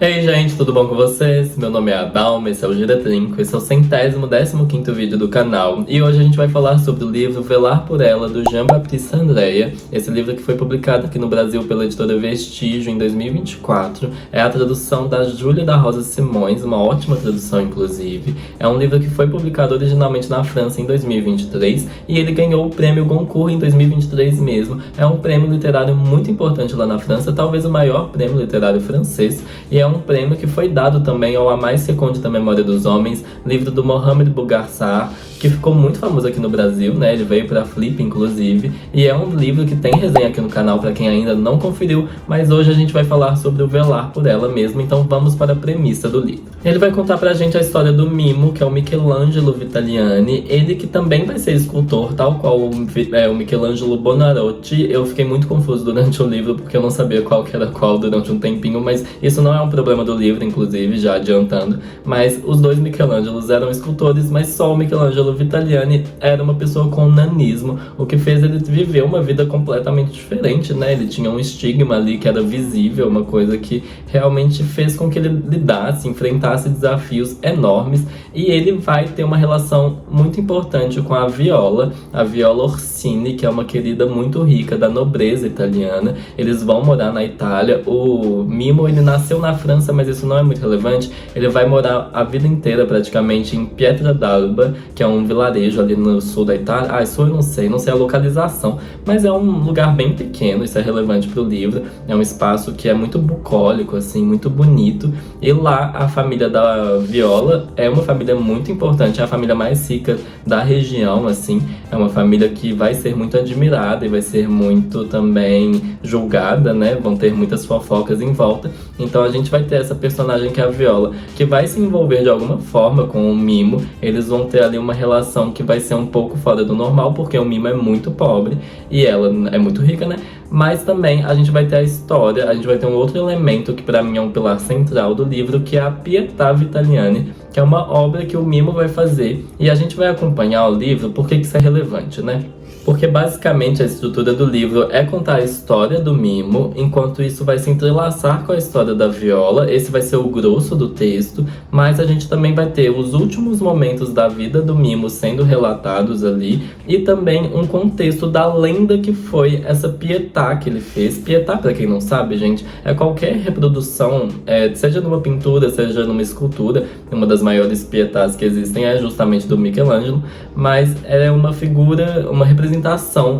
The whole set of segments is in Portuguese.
E aí, gente, tudo bom com vocês? Meu nome é Adalma, esse é o Giratrinco, esse é o 115º vídeo do canal. E hoje a gente vai falar sobre o livro Velar por Ela, do Jean-Baptiste Andrea. Esse livro que foi publicado aqui no Brasil pela editora Vestígio em 2024. É a tradução da Júlia da Rosa Simões, uma ótima tradução, inclusive. É um livro que foi publicado originalmente na França em 2023 e ele ganhou o prêmio Goncourt em 2023 mesmo. É um prêmio literário muito importante lá na França, talvez o maior prêmio literário francês. E é um prêmio que foi dado também ao A Mais Fecunde da Memória dos Homens, livro do Mohamed Bougarsar, que ficou muito famoso aqui no Brasil, né? Ele veio pra Flip, inclusive. E é um livro que tem resenha aqui no canal pra quem ainda não conferiu, mas hoje a gente vai falar sobre o Velar por Ela mesmo, então vamos para a premissa do livro. Ele vai contar pra gente a história do Mimo, que é o Michelangelo Vitaliani, ele que também vai ser escultor, tal qual o Michelangelo Buonarroti. Eu fiquei muito confuso durante o livro, porque eu não sabia qual que era qual durante um tempinho, mas isso não é um problema do livro, inclusive, já adiantando. Mas os dois Michelangelos eram escultores, mas só o Michelangelo Vitaliani era uma pessoa com nanismo, o que fez ele viver uma vida completamente diferente, né? Ele tinha um estigma ali que era visível, uma coisa que realmente fez com que ele lidasse, enfrentasse desafios enormes, e ele vai ter uma relação muito importante com a Viola Orsini, que é uma querida muito rica da nobreza italiana. Eles vão morar na Itália. O Mimo, ele nasceu na França, mas isso não é muito relevante. Ele vai morar a vida inteira praticamente em Pietralba, que é um vilarejo ali no sul da Itália. Isso eu não sei a localização, mas é um lugar bem pequeno, isso é relevante pro livro. É um espaço que é muito bucólico, assim, muito bonito. E lá a família da Viola é uma família muito importante, é a família mais rica da região, assim. É uma família que vai ser muito admirada e vai ser muito também julgada, né? Vão ter muitas fofocas em volta. Então a gente vai ter essa personagem que é a Viola, que vai se envolver de alguma forma com o Mimo. Eles vão ter ali uma relação que vai ser um pouco fora do normal, porque o Mimo é muito pobre e ela é muito rica, né? Mas também a gente vai ter a história, a gente vai ter um outro elemento que pra mim é um pilar central do livro, que é a Pietà Vitaliani, que é uma obra que o Mimo vai fazer. E a gente vai acompanhar o livro. Por que isso é relevante, né? Porque basicamente a estrutura do livro é contar a história do Mimo, enquanto isso vai se entrelaçar com a história da Viola. Esse vai ser o grosso do texto, mas a gente também vai ter os últimos momentos da vida do Mimo sendo relatados ali, e também um contexto da lenda que foi essa Pietà que ele fez. Pietà, pra quem não sabe, gente, é qualquer reprodução, seja numa pintura, seja numa escultura. Uma das maiores Pietás que existem é justamente do Michelangelo, mas é uma figura, uma representação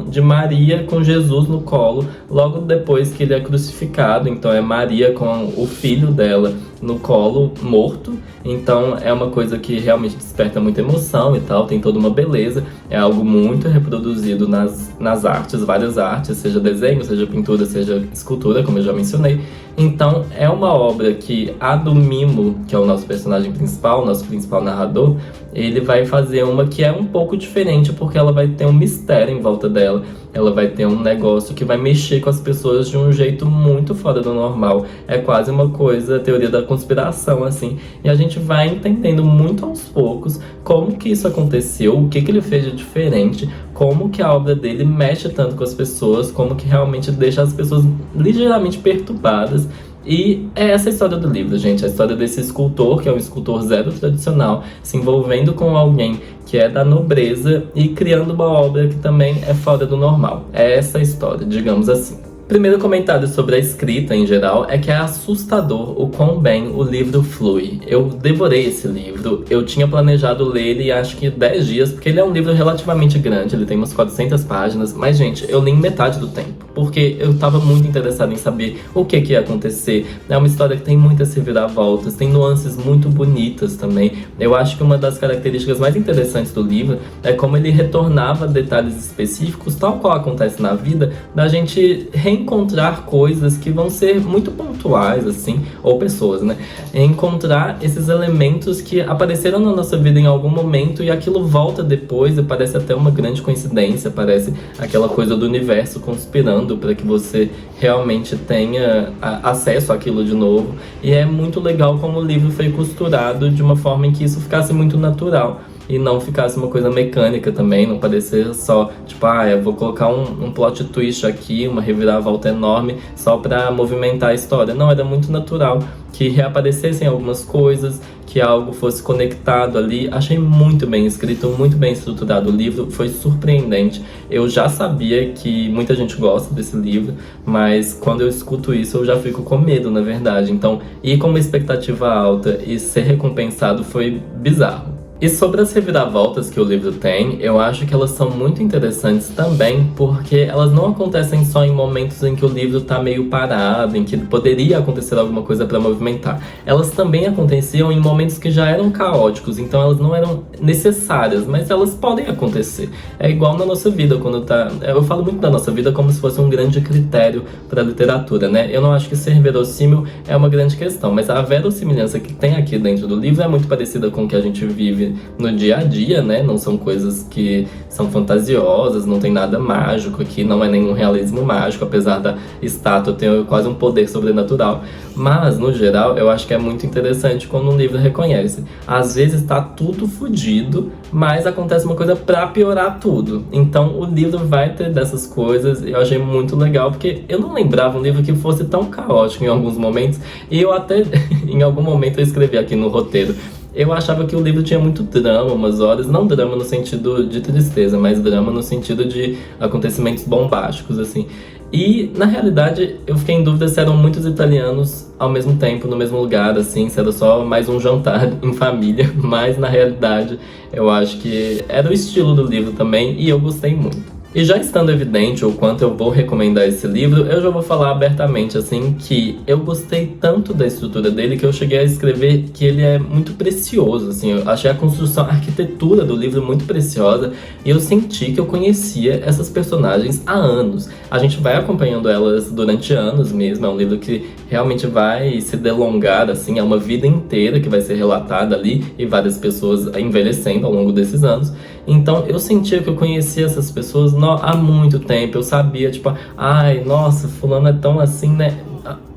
de Maria com Jesus no colo, logo depois que ele é crucificado. Então é Maria com o filho dela no colo, morto. Então é uma coisa que realmente desperta muita emoção e tal, tem toda uma beleza. É algo muito reproduzido nas artes, várias artes, seja desenho, seja pintura, seja escultura, como eu já mencionei. Então é uma obra que a do Mimo, que é o nosso personagem principal, nosso principal narrador, ele vai fazer uma que é um pouco diferente, porque ela vai ter um mistério em volta dela. Ela vai ter um negócio que vai mexer com as pessoas de um jeito muito fora do normal. É quase uma coisa, teoria da conspiração, assim. E a gente vai entendendo muito aos poucos como que isso aconteceu, o que ele fez de diferente, como que a obra dele mexe tanto com as pessoas, como que realmente deixa as pessoas ligeiramente perturbadas. E é essa a história do livro, gente. A história desse escultor, que é um escultor zero tradicional, se envolvendo com alguém que é da nobreza e criando uma obra que também é fora do normal. É essa a história, digamos assim. Primeiro comentário sobre a escrita em geral é que é assustador o quão bem o livro flui. Eu devorei esse livro, eu tinha planejado ler ele acho que 10 dias, porque ele é um livro relativamente grande, ele tem umas 400 páginas, mas gente, eu li em metade do tempo, porque eu tava muito interessado em saber o que ia acontecer. É uma história que tem muitas reviravoltas, tem nuances muito bonitas também. Eu acho que uma das características mais interessantes do livro é como ele retornava detalhes específicos, tal qual acontece na vida, da gente encontrar coisas que vão ser muito pontuais, assim, ou pessoas, né? Encontrar esses elementos que apareceram na nossa vida em algum momento e aquilo volta depois e parece até uma grande coincidência, parece aquela coisa do universo conspirando para que você realmente tenha acesso àquilo de novo. E é muito legal como o livro foi costurado de uma forma em que isso ficasse muito natural. e não ficasse uma coisa mecânica também, não parecer só, tipo, eu vou colocar um plot twist aqui, uma reviravolta enorme só pra movimentar a história. Não, era muito natural que reaparecessem algumas coisas, que algo fosse conectado ali. Achei muito bem escrito, muito bem estruturado o livro, foi surpreendente. Eu já sabia que muita gente gosta desse livro, mas quando eu escuto isso eu já fico com medo, na verdade. Então, ir com uma expectativa alta e ser recompensado foi bizarro. E sobre as reviravoltas que o livro tem, eu acho que elas são muito interessantes também, porque elas não acontecem só em momentos em que o livro tá meio parado, em que poderia acontecer alguma coisa para movimentar. Elas também aconteciam em momentos que já eram caóticos, então elas não eram necessárias, mas elas podem acontecer. É igual na nossa vida, quando tá... Eu falo muito da nossa vida como se fosse um grande critério para a literatura, né? Eu não acho que ser verossímil é uma grande questão, mas a verossimilhança que tem aqui dentro do livro é muito parecida com o que a gente vive no dia a dia, né? Não são coisas que são fantasiosas, não tem nada mágico aqui, não é nenhum realismo mágico, apesar da estátua ter quase um poder sobrenatural. Mas, no geral, eu acho que é muito interessante quando um livro reconhece. Às vezes tá tudo fodido, mas acontece uma coisa pra piorar tudo. Então o livro vai ter dessas coisas, e eu achei muito legal, porque eu não lembrava um livro que fosse tão caótico em alguns momentos, e eu até, em algum momento eu escrevi aqui no roteiro, eu achava que o livro tinha muito drama, umas horas, não drama no sentido de tristeza, mas drama no sentido de acontecimentos bombásticos, assim. E, na realidade, eu fiquei em dúvida se eram muitos italianos ao mesmo tempo, no mesmo lugar, assim, se era só mais um jantar em família, mas, na realidade, eu acho que era o estilo do livro também, e eu gostei muito. E já estando evidente o quanto eu vou recomendar esse livro, eu já vou falar abertamente, assim, que eu gostei tanto da estrutura dele que eu cheguei a escrever que ele é muito precioso, assim. Eu achei a construção, a arquitetura do livro muito preciosa, e eu senti que eu conhecia essas personagens há anos. A gente vai acompanhando elas durante anos mesmo, é um livro que realmente vai se delongar, assim, é uma vida inteira que vai ser relatada ali, e várias pessoas envelhecendo ao longo desses anos. Então eu sentia que eu conhecia essas pessoas há muito tempo. Eu sabia, tipo, ai, nossa, fulano é tão assim, né?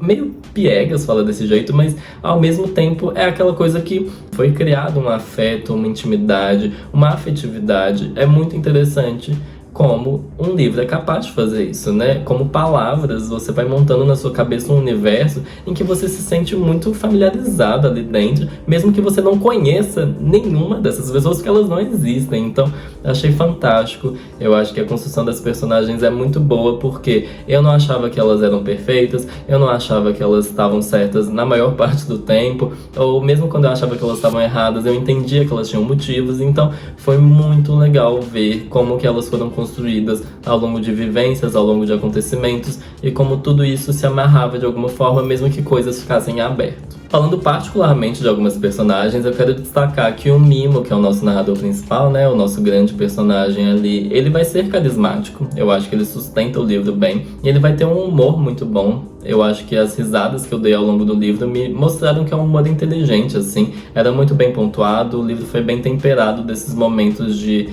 Meio piegas falar desse jeito, mas ao mesmo tempo é aquela coisa que foi criado um afeto, uma intimidade, uma afetividade. É muito interessante como um livro é capaz de fazer isso, né? Como palavras, você vai montando na sua cabeça um universo em que você se sente muito familiarizado ali dentro, mesmo que você não conheça nenhuma dessas pessoas, porque elas não existem. Então, achei fantástico. Eu acho que a construção das personagens é muito boa, porque eu não achava que elas eram perfeitas, eu não achava que elas estavam certas na maior parte do tempo, ou mesmo quando eu achava que elas estavam erradas, eu entendia que elas tinham motivos. Então, foi muito legal ver como que elas foram construídas ao longo de vivências, ao longo de acontecimentos, e como tudo isso se amarrava de alguma forma, mesmo que coisas ficassem abertas. Falando particularmente de algumas personagens, eu quero destacar que o Mimo, que é o nosso narrador principal, né, o nosso grande personagem ali, ele vai ser carismático. Eu acho que ele sustenta o livro bem, e ele vai ter um humor muito bom. Eu acho que as risadas que eu dei ao longo do livro me mostraram que é um humor inteligente, assim. Era muito bem pontuado, o livro foi bem temperado desses momentos de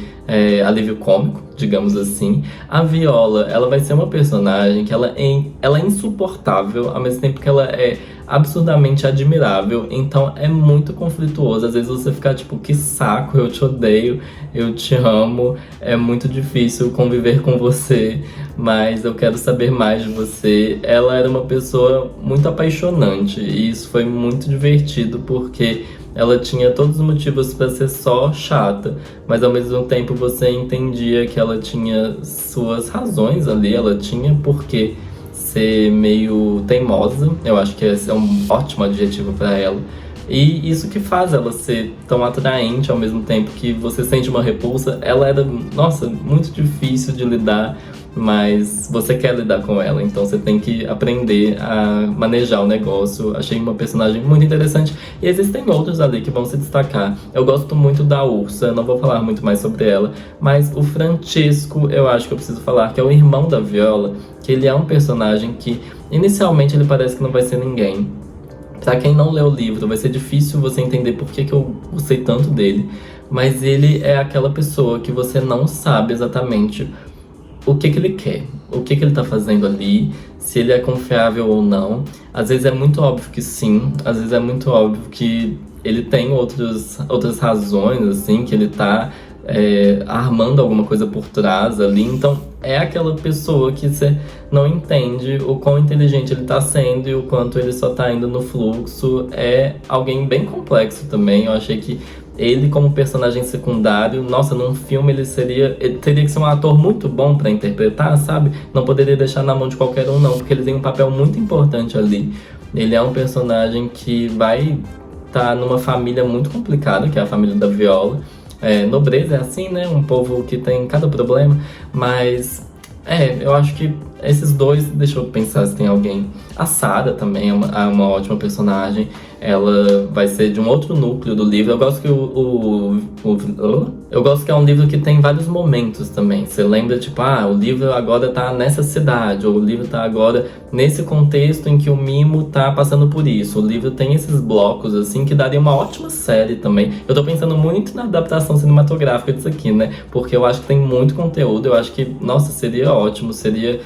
alívio cômico, digamos assim. A Viola, ela vai ser uma personagem que ela é insuportável, ao mesmo tempo que ela é absurdamente admirável. Então é muito conflituoso. Às vezes você fica tipo, que saco, eu te odeio, eu te amo, é muito difícil conviver com você, mas eu quero saber mais de você. Ela era uma pessoa muito apaixonante, e isso foi muito divertido, porque ela tinha todos os motivos para ser só chata, mas ao mesmo tempo você entendia que ela tinha suas razões ali, ela tinha por que ser meio teimosa. Eu acho que esse é um ótimo adjetivo para ela. E isso que faz ela ser tão atraente ao mesmo tempo que você sente uma repulsa. Ela era, nossa, muito difícil de lidar, mas você quer lidar com ela, então você tem que aprender a manejar o negócio. Achei uma personagem muito interessante, e existem outros ali que vão se destacar. Eu gosto muito da Ursa, não vou falar muito mais sobre ela, mas o Francesco, eu acho que eu preciso falar, que é o irmão da Viola, que ele é um personagem que inicialmente ele parece que não vai ser ninguém. Pra quem não leu o livro, vai ser difícil você entender por que eu gostei tanto dele, mas ele é aquela pessoa que você não sabe exatamente o que ele quer, o que ele tá fazendo ali, se ele é confiável ou não. Às vezes é muito óbvio que sim, às vezes é muito óbvio que ele tem outras razões, assim, que ele tá armando alguma coisa por trás ali. Então é aquela pessoa que você não entende o quão inteligente ele tá sendo e o quanto ele só tá indo no fluxo. É alguém bem complexo também. Eu achei que ele, como personagem secundário, nossa, num filme ele teria que ser um ator muito bom pra interpretar, sabe? Não poderia deixar na mão de qualquer um, não, porque ele tem um papel muito importante ali. Ele é um personagem que vai estar numa família muito complicada, que é a família da Viola. Nobreza é assim, né? Um povo que tem cada problema, mas eu acho que esses dois, deixa eu pensar se tem alguém. A Sarah também é uma ótima personagem. Ela vai ser de um outro núcleo do livro. Eu gosto que eu gosto que é um livro que tem vários momentos também. Você lembra, tipo, o livro agora tá nessa cidade, ou o livro tá agora nesse contexto em que o Mimo tá passando por isso. O livro tem esses blocos, assim, que daria uma ótima série também. Eu tô pensando muito na adaptação cinematográfica disso aqui, né? Porque eu acho que tem muito conteúdo. Eu acho que, nossa, seria ótimo, seria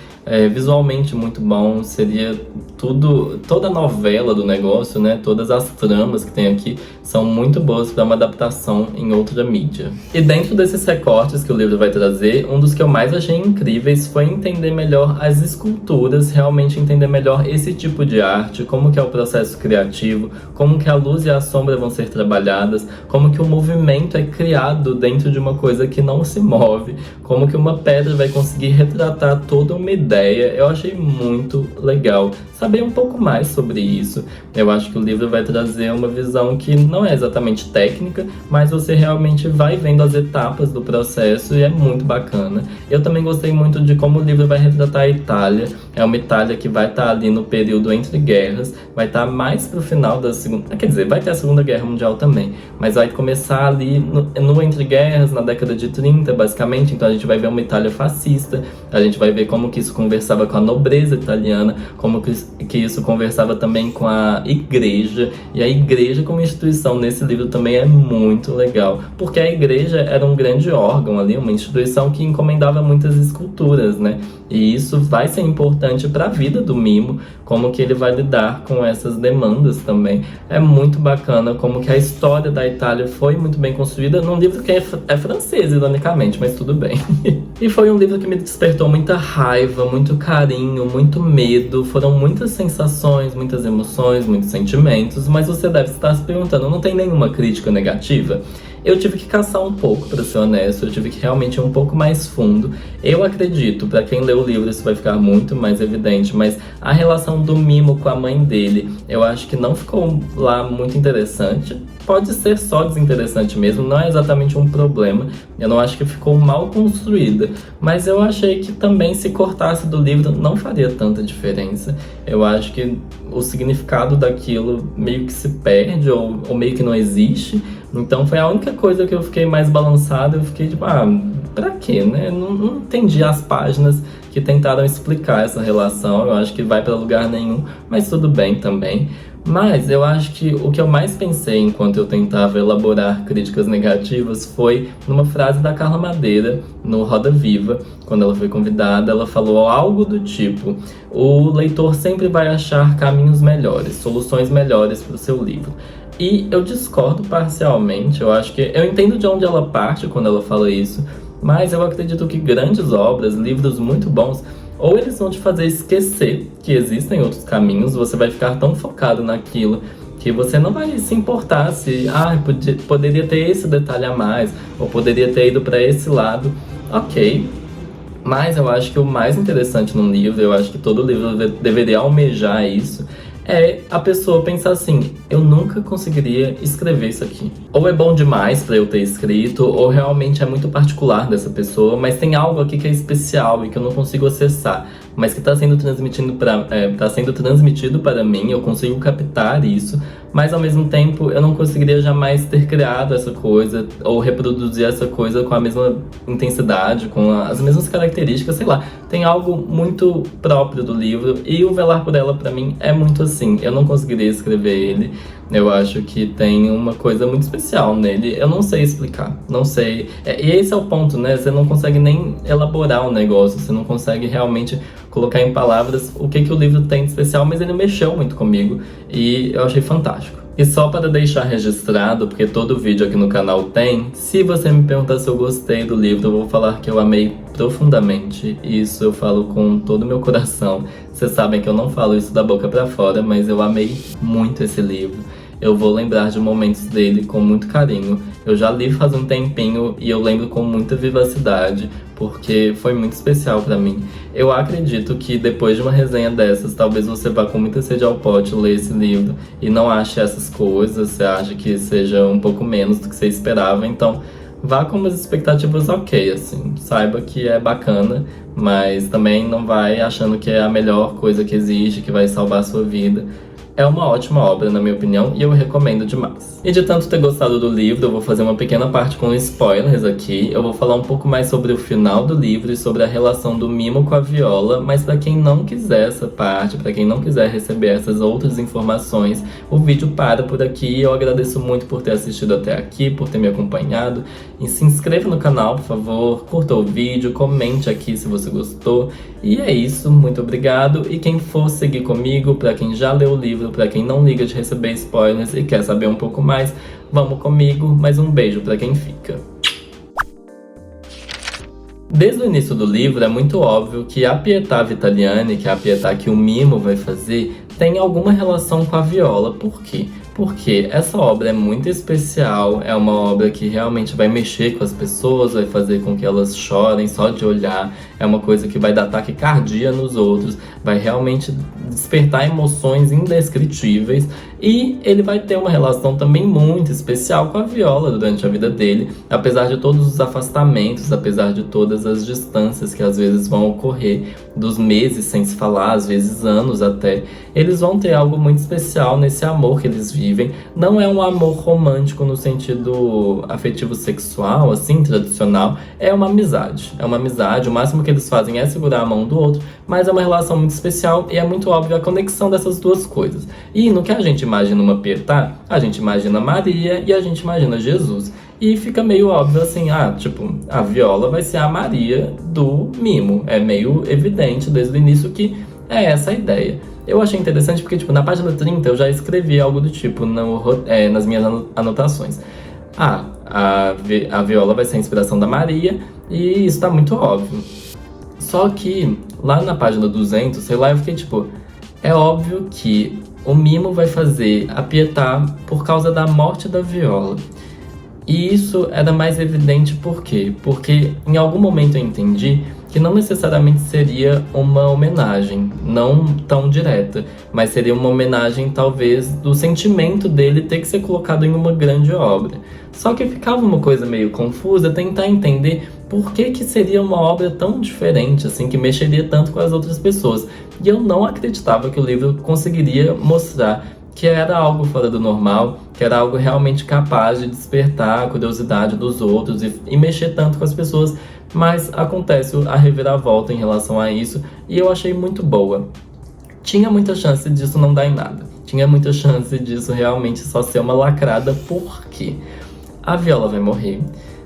visualmente muito bom, seria toda a novela do negócio, né? Todas as tramas que tem aqui são muito boas para uma adaptação em outra mídia. E dentro desses recortes que o livro vai trazer, um dos que eu mais achei incríveis foi entender melhor as esculturas, realmente entender melhor esse tipo de arte, como que é o processo criativo, como que a luz e a sombra vão ser trabalhadas, como que o movimento é criado dentro de uma coisa que não se move, como que uma pedra vai conseguir retratar toda uma ideia. Eu achei muito legal saber um pouco mais sobre isso. Eu acho que o livro vai trazer uma visão que não é exatamente técnica, mas você realmente vai vendo as etapas do processo e é muito bacana. Eu também gostei muito de como o livro vai retratar a Itália. É uma Itália que vai estar ali no período entre guerras, vai estar mais pro final da segunda... Quer dizer, vai ter a Segunda Guerra Mundial também, mas vai começar ali no entre guerras, na década de 30, basicamente. Então a gente vai ver uma Itália fascista, a gente vai ver como que isso conversava com a nobreza italiana, como que isso conversava também com a igreja. E a igreja como instituição nesse livro também é muito legal, porque a igreja era um grande órgão ali, uma instituição que encomendava muitas esculturas, né? E isso vai ser importante para a vida do Mimo, como que ele vai lidar com essas demandas também. É muito bacana como que a história da Itália foi muito bem construída num livro que é francês, ironicamente, mas tudo bem. E foi um livro que me despertou muita raiva, muito carinho, muito medo. Foram muitas sensações, muitas emoções, muitos sentimentos, mas você deve estar se perguntando, não tem nenhuma crítica negativa? Eu tive que caçar um pouco, pra ser honesto, eu tive que realmente ir um pouco mais fundo. Eu acredito, pra quem lê o livro isso vai ficar muito mais evidente, mas a relação do Mimo com a mãe dele, eu acho que não ficou lá muito interessante. Pode ser só desinteressante mesmo, não é exatamente um problema. Eu não acho que ficou mal construída, mas eu achei que também se cortasse do livro não faria tanta diferença. Eu acho que o significado daquilo meio que se perde ou meio que não existe. Então foi a única coisa que eu fiquei mais balançado. Eu fiquei tipo, pra quê, né? Não entendi as páginas que tentaram explicar essa relação. Eu acho que vai pra lugar nenhum, mas tudo bem também. Mas eu acho que o que eu mais pensei enquanto eu tentava elaborar críticas negativas foi numa frase da Carla Madeira, no Roda Viva, quando ela foi convidada. Ela falou algo do tipo: o leitor sempre vai achar caminhos melhores, soluções melhores para o seu livro. E eu discordo parcialmente. Eu acho que eu entendo de onde ela parte quando ela fala isso, mas eu acredito que grandes obras, livros muito bons, ou eles vão te fazer esquecer que existem outros caminhos, você vai ficar tão focado naquilo que você não vai se importar se poderia ter esse detalhe a mais, ou poderia ter ido para esse lado. Ok, mas eu acho que o mais interessante num livro, eu acho que todo livro deveria almejar isso, é a pessoa pensar assim: eu nunca conseguiria escrever isso aqui. Ou é bom demais pra eu ter escrito, ou realmente é muito particular dessa pessoa, mas tem algo aqui que é especial e que eu não consigo acessar, mas que tá sendo transmitido para mim, eu consigo captar isso, mas ao mesmo tempo eu não conseguiria jamais ter criado essa coisa, ou reproduzir essa coisa com a mesma intensidade, com as mesmas características, sei lá. Tem algo muito próprio do livro, e o Velar por Ela pra mim é muito assim. Eu não conseguiria escrever ele. Eu acho que tem uma coisa muito especial nele. Eu não sei explicar, não sei. E esse é o ponto, né? Você não consegue nem elaborar o negócio, você não consegue realmente colocar em palavras o que o livro tem de especial, mas ele mexeu muito comigo e eu achei fantástico. E só para deixar registrado, porque todo vídeo aqui no canal tem, se você me perguntar se eu gostei do livro, eu vou falar que eu amei profundamente. Isso eu falo com todo o meu coração. Vocês sabem que eu não falo isso da boca pra fora, mas eu amei muito esse livro. Eu vou lembrar de momentos dele com muito carinho. Eu já li faz um tempinho e eu lembro com muita vivacidade, porque foi muito especial pra mim. Eu acredito que depois de uma resenha dessas, talvez você vá com muita sede ao pote ler esse livro e não ache essas coisas, você acha que seja um pouco menos do que você esperava, então vá com umas expectativas ok, assim. Saiba que é bacana, mas também não vai achando que é a melhor coisa que existe, que vai salvar a sua vida. É uma ótima obra, na minha opinião, e eu recomendo demais. E de tanto ter gostado do livro, eu vou fazer uma pequena parte com spoilers aqui. Eu vou falar um pouco mais sobre o final do livro e sobre a relação do Mimo com a Viola, mas para quem não quiser essa parte, para quem não quiser receber essas outras informações, o vídeo para por aqui. Eu agradeço muito por ter assistido até aqui, por ter me acompanhado. E se inscreva no canal, por favor, curta o vídeo, comente aqui se você gostou. E é isso, muito obrigado. E quem for seguir comigo, para quem já leu o livro, para quem não liga de receber spoilers e quer saber um pouco mais, vamos comigo. Mais um beijo para quem fica. Desde o início do livro é muito óbvio que a Pietà Vitaliani, que é a Pietà que o Mimo vai fazer, tem alguma relação com a Viola. Por quê? Porque essa obra é muito especial, é uma obra que realmente vai mexer com as pessoas, vai fazer com que elas chorem só de olhar, é uma coisa que vai dar taquicardia nos outros, vai realmente despertar emoções indescritíveis, e ele vai ter uma relação também muito especial com a Viola durante a vida dele, apesar de todos os afastamentos, apesar de todas as distâncias que às vezes vão ocorrer, dos meses sem se falar, às vezes anos até, eles vão ter algo muito especial nesse amor que eles vivem. Não é um amor romântico no sentido afetivo sexual, assim, tradicional, é uma amizade. É uma amizade, o máximo que eles fazem é segurar a mão do outro, mas é uma relação muito especial e é muito óbvio a conexão dessas duas coisas. E no que a gente imagina uma Pietà, a gente imagina Maria e a gente imagina Jesus. E fica meio óbvio assim, tipo, a Viola vai ser a Maria do Mimo. É meio evidente desde o início que é essa a ideia. Eu achei interessante porque, tipo, na página 30 eu já escrevi algo do tipo nas minhas anotações. A Viola vai ser a inspiração da Maria, e isso tá muito óbvio. Só que, lá na página 200, sei lá, eu fiquei tipo, é óbvio que o Mimo vai fazer a Pietà por causa da morte da Viola. E isso era mais evidente por quê? Porque em algum momento eu entendi que não necessariamente seria uma homenagem, não tão direta, mas seria uma homenagem talvez do sentimento dele ter que ser colocado em uma grande obra. Só que ficava uma coisa meio confusa tentar entender por que seria uma obra tão diferente, assim, que mexeria tanto com as outras pessoas. E eu não acreditava que o livro conseguiria mostrar que era algo fora do normal, que era algo realmente capaz de despertar a curiosidade dos outros e mexer tanto com as pessoas, mas acontece a reviravolta em relação a isso, e eu achei muito boa. Tinha muita chance disso não dar em nada, tinha muita chance disso realmente só ser uma lacrada, porque a Viola vai morrer,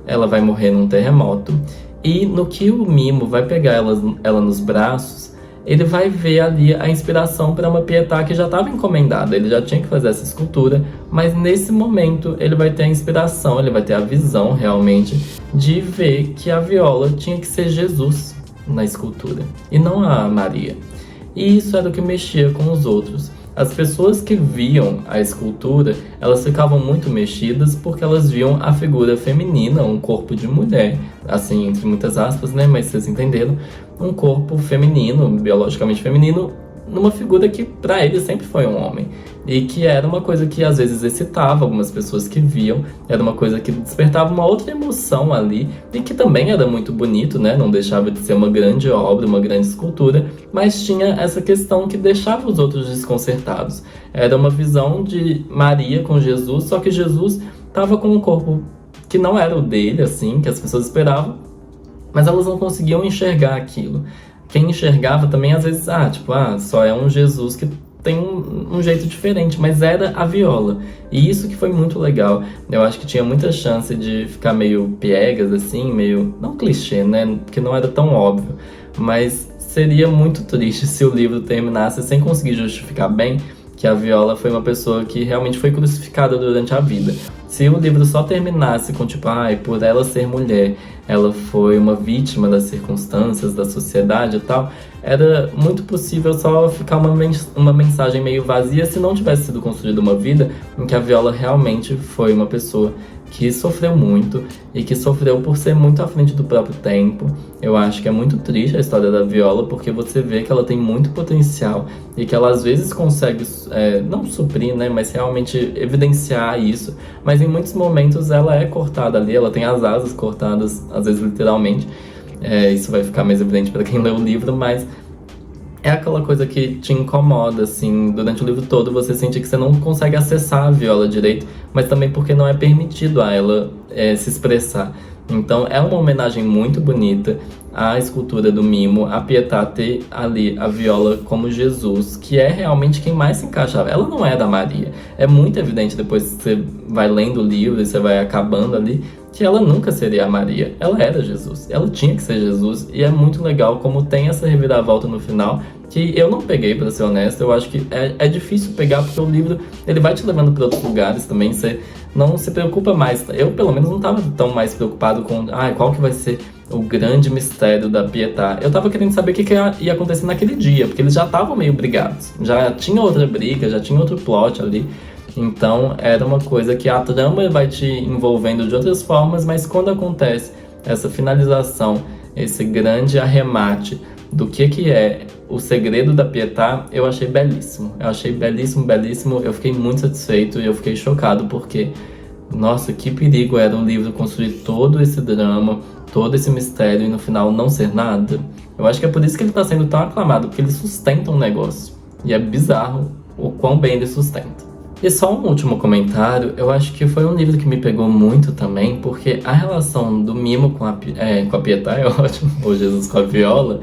ela vai morrer num terremoto, e no que o Mimo vai pegar ela nos braços, ele vai ver ali a inspiração para uma Pietà que já estava encomendada. Ele já tinha que fazer essa escultura, mas nesse momento ele vai ter a inspiração, ele vai ter a visão realmente de ver que a Viola tinha que ser Jesus na escultura e não a Maria. E isso era o que mexia com os outros. As pessoas que viam a escultura, elas ficavam muito mexidas porque elas viam a figura feminina, um corpo de mulher, assim, entre muitas aspas, né, mas vocês entenderam, um corpo feminino, biologicamente feminino, numa figura que para ele sempre foi um homem. E que era uma coisa que às vezes excitava algumas pessoas que viam, era uma coisa que despertava uma outra emoção ali, e que também era muito bonito, né? Não deixava de ser uma grande obra, uma grande escultura, mas tinha essa questão que deixava os outros desconcertados. Era uma visão de Maria com Jesus, só que Jesus estava com um corpo que não era o dele, assim, que as pessoas esperavam, mas elas não conseguiam enxergar aquilo. Quem enxergava também, às vezes, só é um Jesus que tem um jeito diferente, mas era a Viola. E isso que foi muito legal. Eu acho que tinha muita chance de ficar meio piegas, assim, meio... não clichê, né? Porque não era tão óbvio. Mas seria muito triste se o livro terminasse sem conseguir justificar bem que a Viola foi uma pessoa que realmente foi crucificada durante a vida. Se o livro só terminasse com tipo, ai, por ela ser mulher, ela foi uma vítima das circunstâncias, da sociedade e tal, era muito possível só ficar uma mensagem meio vazia se não tivesse sido construída uma vida em que a Viola realmente foi uma pessoa que sofreu muito e que sofreu por ser muito à frente do próprio tempo. Eu acho que é muito triste a história da Viola, porque você vê que ela tem muito potencial e que ela às vezes consegue, não suprir, né, mas realmente evidenciar isso. Mas em muitos momentos ela é cortada ali, ela tem as asas cortadas, às vezes literalmente. Isso vai ficar mais evidente para quem lê o livro, mas é aquela coisa que te incomoda, assim, durante o livro todo você sente que você não consegue acessar a Viola direito, mas também porque não é permitido a ela se expressar. Então é uma homenagem muito bonita à escultura do Mimo, a Pietà ter ali a Viola como Jesus, que é realmente quem mais se encaixava. Ela não é da Maria. É muito evidente depois que você vai lendo o livro e você vai acabando ali, que ela nunca seria a Maria, ela era Jesus, ela tinha que ser Jesus, e é muito legal como tem essa reviravolta no final, que eu não peguei, pra ser honesto. Eu acho que é difícil pegar, porque o livro ele vai te levando pra outros lugares também, você não se preocupa mais. Eu, pelo menos, não tava tão mais preocupado com qual que vai ser o grande mistério da Pietà. Eu tava querendo saber o que ia acontecer naquele dia, porque eles já estavam meio brigados, já tinha outra briga, já tinha outro plot ali. Então era uma coisa que a trama vai te envolvendo de outras formas, mas quando acontece essa finalização, esse grande arremate do que é o segredo da Pietà, eu achei belíssimo. Eu achei belíssimo, belíssimo. Eu fiquei muito satisfeito e eu fiquei chocado porque, nossa, que perigo era o livro construir todo esse drama, todo esse mistério e no final não ser nada. Eu acho que é por isso que ele está sendo tão aclamado, porque ele sustenta um negócio. E é bizarro o quão bem ele sustenta. E só um último comentário, eu acho que foi um livro que me pegou muito também, porque a relação do Mimo com a Pietà é ótimo, ou Jesus com a Viola,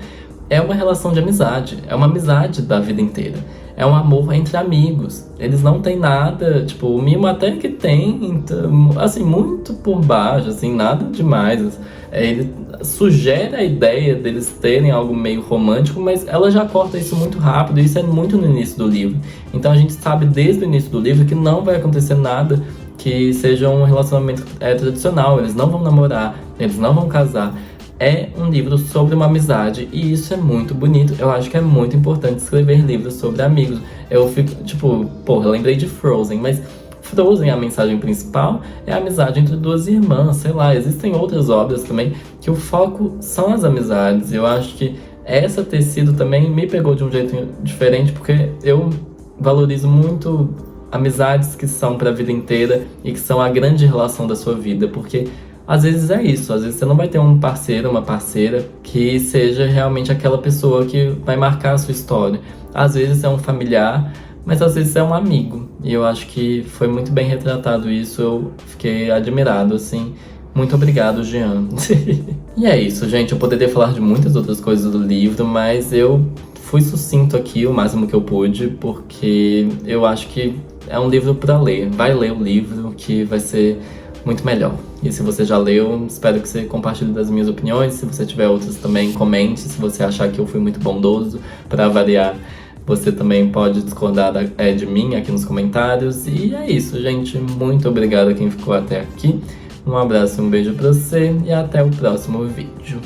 é uma relação de amizade, é uma amizade da vida inteira. É um amor entre amigos. Eles não têm nada, tipo, o Mimo até que tem, então, assim, muito por baixo, assim, nada demais. Ele sugere a ideia deles terem algo meio romântico, mas ela já corta isso muito rápido, e isso é muito no início do livro. Então a gente sabe desde o início do livro que não vai acontecer nada que seja um relacionamento tradicional. Eles não vão namorar, eles não vão casar. É um livro sobre uma amizade e isso é muito bonito. Eu acho que é muito importante escrever livros sobre amigos. Eu fico, tipo, porra, eu lembrei de Frozen, mas Frozen, a mensagem principal é a amizade entre duas irmãs, sei lá. Existem outras obras também que o foco são as amizades. Eu acho que essa ter sido também me pegou de um jeito diferente, porque eu valorizo muito amizades que são pra vida inteira e que são a grande relação da sua vida, porque às vezes é isso, às vezes você não vai ter um parceiro, uma parceira que seja realmente aquela pessoa que vai marcar a sua história. Às vezes é um familiar, mas às vezes é um amigo. E eu acho que foi muito bem retratado isso, eu fiquei admirado, assim. Muito obrigado, Jean. E é isso, gente, eu poderia falar de muitas outras coisas do livro, mas eu fui sucinto aqui o máximo que eu pude, porque eu acho que é um livro para ler. Vai ler o livro, que vai ser muito melhor. E se você já leu, espero que você compartilhe das minhas opiniões. Se você tiver outras também, comente. Se você achar que eu fui muito bondoso, para variar, você também pode discordar de mim aqui nos comentários. E é isso, gente. Muito obrigado a quem ficou até aqui. Um abraço e um beijo pra você e até o próximo vídeo.